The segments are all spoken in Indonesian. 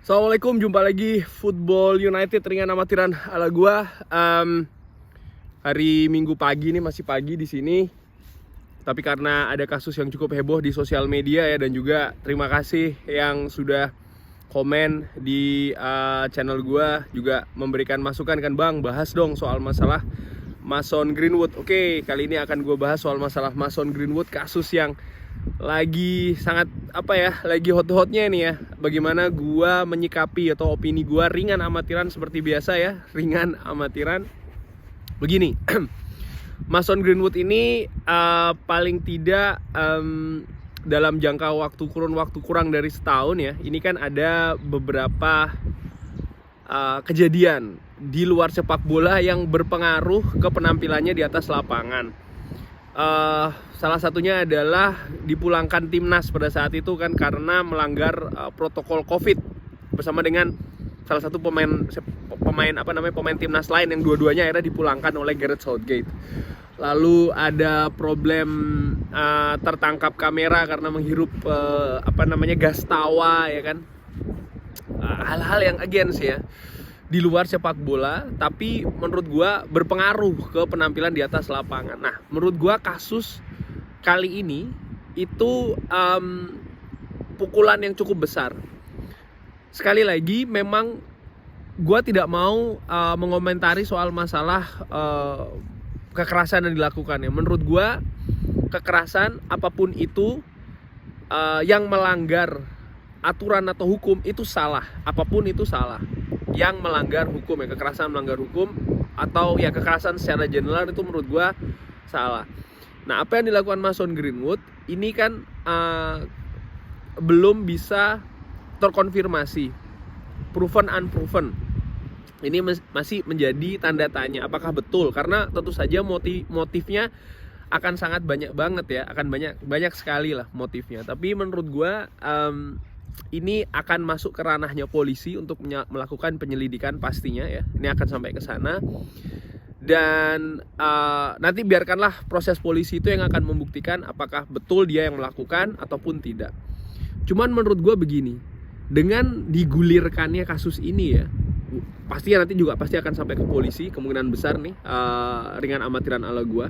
Assalamualaikum, jumpa lagi Football United ringan amatiran ala gua. Hari Minggu pagi nih, masih pagi di sini. Tapi karena ada kasus yang cukup heboh di sosial media ya, dan juga terima kasih yang sudah komen di channel gua, juga memberikan masukan kan, Bang, bahas dong soal masalah Mason Greenwood. Oke, kali ini akan gue bahas soal masalah Mason Greenwood, kasus yang lagi sangat lagi hot-hotnya nih ya. Bagaimana gua menyikapi atau opini gua ringan amatiran seperti biasa ya, ringan amatiran. Begini, Mason Greenwood ini paling tidak dalam jangka waktu kurang dari setahun ya. Ini kan ada beberapa kejadian di luar sepak bola yang berpengaruh ke penampilannya di atas lapangan. Salah satunya adalah dipulangkan timnas pada saat itu kan karena melanggar protokol COVID bersama dengan salah satu pemain timnas lain yang dua-duanya akhirnya dipulangkan oleh Gareth Southgate. Lalu ada problem tertangkap kamera karena menghirup gas tawa ya kan. Hal-hal yang against ya di luar sepak bola, tapi menurut gua berpengaruh ke penampilan di atas lapangan. Nah, menurut gua kasus kali ini itu pukulan yang cukup besar. Sekali lagi, memang gua tidak mau mengomentari soal masalah kekerasan yang dilakukan ya. Menurut gua kekerasan apapun itu yang melanggar aturan atau hukum itu salah. Apapun itu salah. Yang melanggar hukum ya, kekerasan melanggar hukum atau ya kekerasan secara general itu menurut gua salah. Nah, apa yang dilakukan Mason Greenwood ini kan belum bisa terkonfirmasi, proven unproven. Ini masih menjadi tanda tanya apakah betul, karena tentu saja motifnya akan sangat banyak banget ya, akan banyak sekali lah motifnya. Tapi menurut gua ini akan masuk ke ranahnya polisi untuk melakukan penyelidikan pastinya ya. Ini akan sampai ke sana. Dan nanti biarkanlah proses polisi itu yang akan membuktikan apakah betul dia yang melakukan ataupun tidak. Cuman menurut gue begini, dengan digulirkannya kasus ini ya, pastinya nanti juga pasti akan sampai ke polisi, kemungkinan besar nih, ringan amatiran ala gue.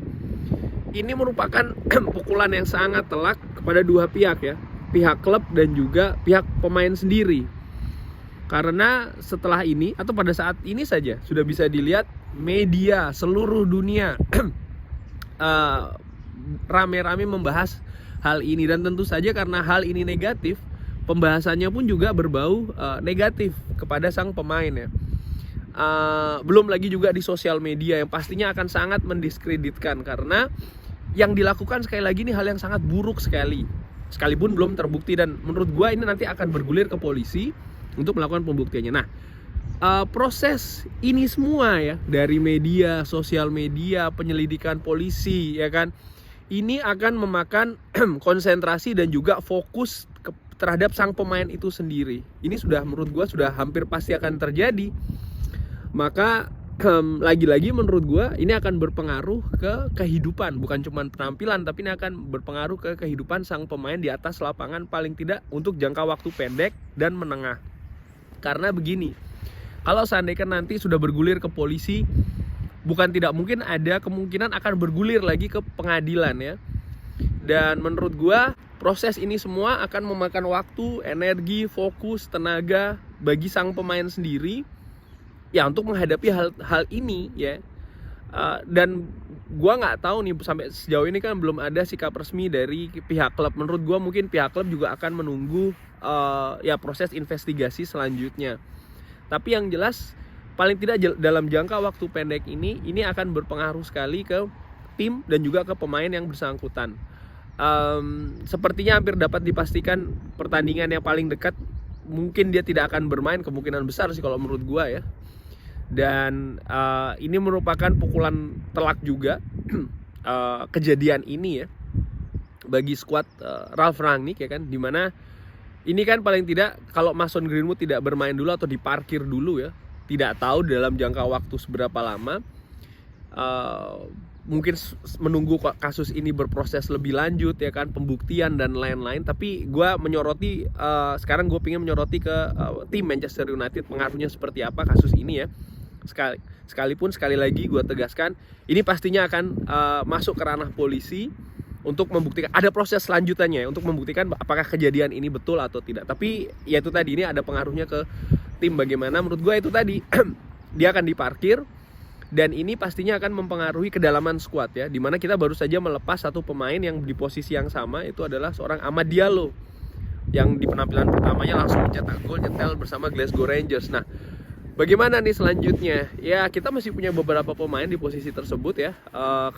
Ini merupakan pukulan yang sangat telak kepada dua pihak ya, pihak klub dan juga pihak pemain sendiri. Karena setelah ini atau pada saat ini saja sudah bisa dilihat media seluruh dunia rame-rame membahas hal ini, dan tentu saja karena hal ini negatif, pembahasannya pun juga berbau negatif kepada sang pemain ya. Belum lagi juga di sosial media yang pastinya akan sangat mendiskreditkan, karena yang dilakukan sekali lagi ini hal yang sangat buruk sekali, sekalipun belum terbukti, dan menurut gue ini nanti akan bergulir ke polisi untuk melakukan pembuktiannya. Nah, proses ini semua ya, dari media, sosial media, penyelidikan polisi ya kan, ini akan memakan konsentrasi dan juga fokus terhadap sang pemain itu sendiri. Ini sudah menurut gue sudah hampir pasti akan terjadi. Maka lagi-lagi menurut gue ini akan berpengaruh ke kehidupan, bukan cuma penampilan, tapi ini akan berpengaruh ke kehidupan sang pemain di atas lapangan, paling tidak untuk jangka waktu pendek dan menengah. Karena begini, kalau seandainya nanti sudah bergulir ke polisi, bukan tidak mungkin ada kemungkinan akan bergulir lagi ke pengadilan ya. Dan menurut gue proses ini semua akan memakan waktu, energi, fokus, tenaga bagi sang pemain sendiri ya untuk menghadapi hal ini ya. Dan gue nggak tahu nih, sampai sejauh ini kan belum ada sikap resmi dari pihak klub. Menurut gue mungkin pihak klub juga akan menunggu ya proses investigasi selanjutnya. Tapi yang jelas paling tidak dalam jangka waktu pendek ini akan berpengaruh sekali ke tim dan juga ke pemain yang bersangkutan. Sepertinya hampir dapat dipastikan pertandingan yang paling dekat mungkin dia tidak akan bermain, kemungkinan besar sih kalau menurut gue ya. Dan ini merupakan pukulan telak juga kejadian ini ya bagi skuad Ralf Rangnick ya kan, dimana ini kan paling tidak kalau Mason Greenwood tidak bermain dulu atau diparkir dulu ya, tidak tahu dalam jangka waktu seberapa lama, mungkin menunggu kasus ini berproses lebih lanjut ya kan, pembuktian dan lain-lain. Tapi gue menyoroti sekarang gue pengen menyoroti ke tim Manchester United, pengaruhnya seperti apa kasus ini ya. Sekalipun sekali lagi gue tegaskan, ini pastinya akan masuk ke ranah polisi untuk membuktikan, ada proses selanjutannya untuk membuktikan apakah kejadian ini betul atau tidak. Tapi ya itu tadi, ini ada pengaruhnya ke tim bagaimana. Menurut gue itu tadi dia akan diparkir, dan ini pastinya akan mempengaruhi kedalaman skuad ya, dimana kita baru saja melepas satu pemain yang di posisi yang sama, itu adalah seorang Amad Diallo yang di penampilan pertamanya langsung mencetak gol, nyetel bersama Glasgow Rangers. Nah, bagaimana nih selanjutnya? Ya, kita masih punya beberapa pemain di posisi tersebut ya.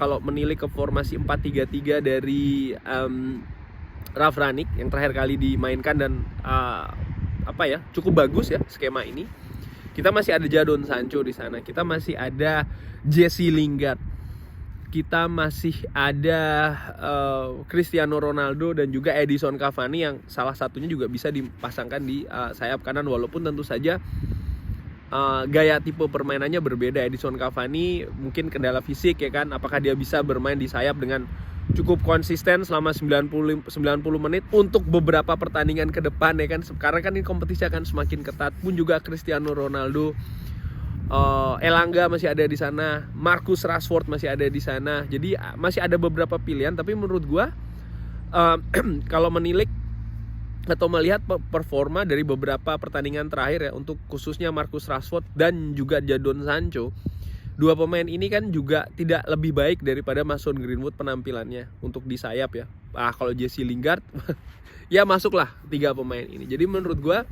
Kalau menilik ke formasi 4-3-3 dari Ralf Rangnick yang terakhir kali dimainkan dan cukup bagus ya skema ini. Kita masih ada Jadon Sancho di sana. Kita masih ada Jesse Lingard. Kita masih ada Cristiano Ronaldo dan juga Edison Cavani yang salah satunya juga bisa dipasangkan di sayap kanan, walaupun tentu saja gaya tipe permainannya berbeda. Edison Cavani mungkin kendala fisik ya kan, apakah dia bisa bermain di sayap dengan cukup konsisten selama 90 menit untuk beberapa pertandingan ke depan ya kan. Sekarang kan ini kompetisi akan semakin ketat, pun juga Cristiano Ronaldo, Elanga masih ada di sana, Marcus Rashford masih ada di sana. Jadi masih ada beberapa pilihan, tapi menurut gua kalau menilik atau melihat performa dari beberapa pertandingan terakhir ya, untuk khususnya Marcus Rashford dan juga Jadon Sancho, dua pemain ini kan juga tidak lebih baik daripada Mason Greenwood penampilannya untuk di sayap ya. Kalau Jesse Lingard ya masuklah 3 pemain ini. Jadi menurut gua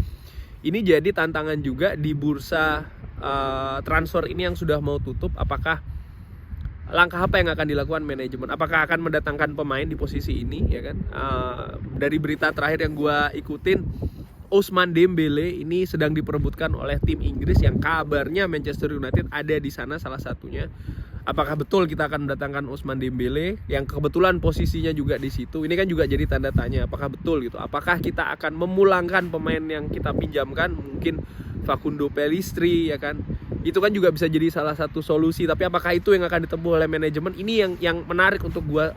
ini jadi tantangan juga di bursa transfer ini yang sudah mau tutup. Apakah langkah apa yang akan dilakukan manajemen? Apakah akan mendatangkan pemain di posisi ini ya kan? Dari berita terakhir yang gua ikutin, Ousmane Dembele ini sedang diperebutkan oleh tim Inggris yang kabarnya Manchester United ada di sana salah satunya. Apakah betul kita akan mendatangkan Ousmane Dembele yang kebetulan posisinya juga di situ? Ini kan juga jadi tanda tanya, apakah betul gitu? Apakah kita akan memulangkan pemain yang kita pinjamkan, mungkin Facundo Pellistri ya kan? Itu kan juga bisa jadi salah satu solusi, tapi apakah itu yang akan ditempuh oleh manajemen? Ini yang menarik untuk gua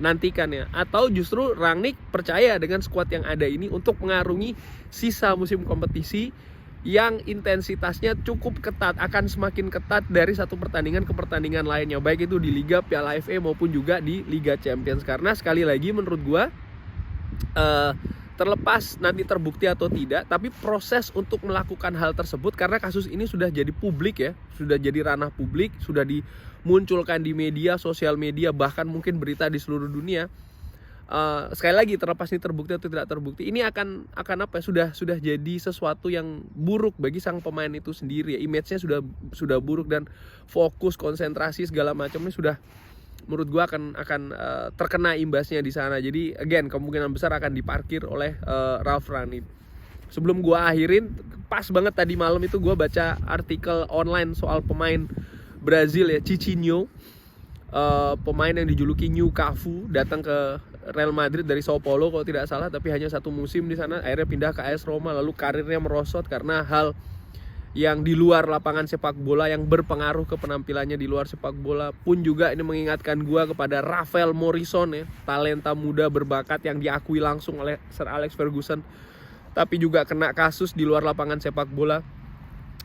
nantikan ya. Atau justru Rangnick percaya dengan skuad yang ada ini untuk mengarungi sisa musim kompetisi yang intensitasnya cukup ketat, akan semakin ketat dari satu pertandingan ke pertandingan lainnya, baik itu di Liga, Piala FA maupun juga di Liga Champions. Karena sekali lagi menurut gua terlepas nanti terbukti atau tidak, tapi proses untuk melakukan hal tersebut, karena kasus ini sudah jadi publik ya, sudah jadi ranah publik, sudah dimunculkan di media, sosial media, bahkan mungkin berita di seluruh dunia. Sekali lagi, terlepas ini terbukti atau tidak terbukti, ini akan apa ya, sudah jadi sesuatu yang buruk bagi sang pemain itu sendiri ya. Image-nya sudah buruk, dan fokus, konsentrasi segala macam ini sudah, menurut gua akan terkena imbasnya di sana. Jadi again, kemungkinan besar akan diparkir oleh Ralf Rangnick. Sebelum gua akhirin, pas banget tadi malam itu gua baca artikel online soal pemain Brazil ya, Cicinho, pemain yang dijuluki New Cafu, datang ke Real Madrid dari Sao Paulo kalau tidak salah, tapi hanya 1 musim di sana, akhirnya pindah ke AS Roma, lalu karirnya merosot karena hal yang di luar lapangan sepak bola yang berpengaruh ke penampilannya di luar sepak bola. Pun juga ini mengingatkan gua kepada Rafael Morrison ya, talenta muda berbakat yang diakui langsung oleh Sir Alex Ferguson, tapi juga kena kasus di luar lapangan sepak bola.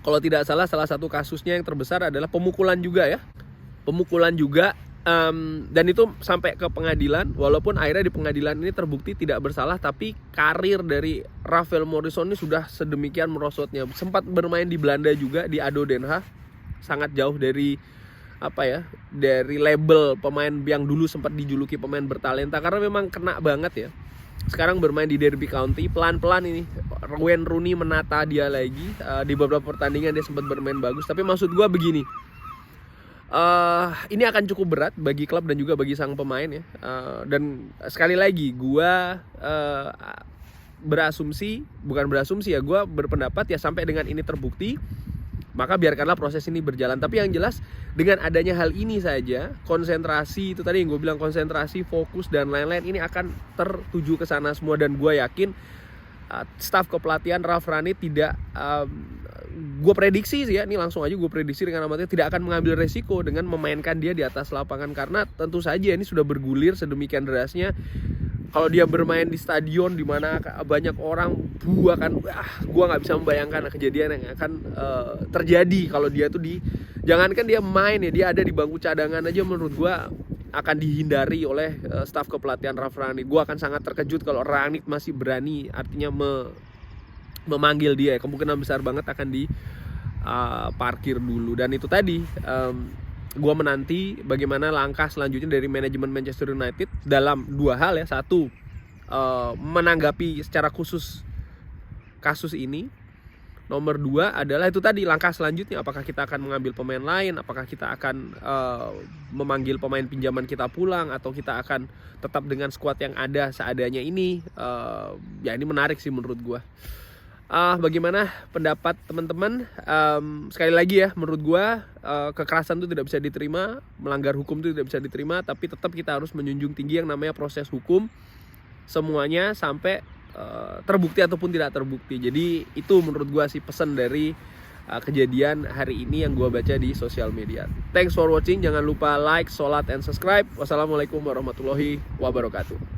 Kalau tidak salah satu kasusnya yang terbesar adalah pemukulan juga ya. Pemukulan juga, dan itu sampai ke pengadilan, walaupun akhirnya di pengadilan ini terbukti tidak bersalah, tapi karir dari Rafael Morrison ini sudah sedemikian merosotnya. Sempat bermain di Belanda juga, di ADO Den Haag, sangat jauh dari dari label pemain yang dulu sempat dijuluki pemain bertalenta, karena memang kena banget ya. Sekarang bermain di Derby County, pelan-pelan ini Wayne Rooney menata dia lagi. Di beberapa pertandingan dia sempat bermain bagus, tapi maksud gue begini, ini akan cukup berat bagi klub dan juga bagi sang pemain ya. Dan sekali lagi gue gue berpendapat ya, sampai dengan ini terbukti, maka biarkanlah proses ini berjalan. Tapi yang jelas dengan adanya hal ini saja, konsentrasi itu tadi yang gue bilang, konsentrasi, fokus dan lain-lain ini akan tertuju ke sana semua. Dan gue yakin staf kepelatihan Ralf Rangnick tidak gue prediksi sih ya, ini langsung aja gue prediksi dengan amatnya tidak akan mengambil resiko dengan memainkan dia di atas lapangan, karena tentu saja ini sudah bergulir sedemikian derasnya. Kalau dia bermain di stadion di mana banyak orang, gue nggak bisa membayangkan kejadian yang akan terjadi kalau dia tuh jangankan dia main ya, dia ada di bangku cadangan aja, menurut gue akan dihindari oleh staf kepelatihan Ralf Rangnick. Gue akan sangat terkejut kalau Rangnick masih berani, artinya memanggil dia. Kemungkinan besar banget akan parkir dulu. Dan itu tadi, gue menanti bagaimana langkah selanjutnya dari manajemen Manchester United dalam dua hal ya. Satu, menanggapi secara khusus kasus ini. Nomor dua adalah itu tadi, langkah selanjutnya, apakah kita akan mengambil pemain lain, apakah kita akan memanggil pemain pinjaman kita pulang, atau kita akan tetap dengan skuad yang ada seadanya ini. Ya ini menarik sih menurut gue. Bagaimana pendapat teman-teman? Sekali lagi ya, menurut gue kekerasan itu tidak bisa diterima, melanggar hukum itu tidak bisa diterima, tapi tetap kita harus menjunjung tinggi yang namanya proses hukum, semuanya sampai terbukti ataupun tidak terbukti. Jadi itu menurut gue sih pesan dari kejadian hari ini yang gue baca di sosial media. Thanks for watching, jangan lupa like, sholat, and subscribe. Wassalamualaikum warahmatullahi wabarakatuh.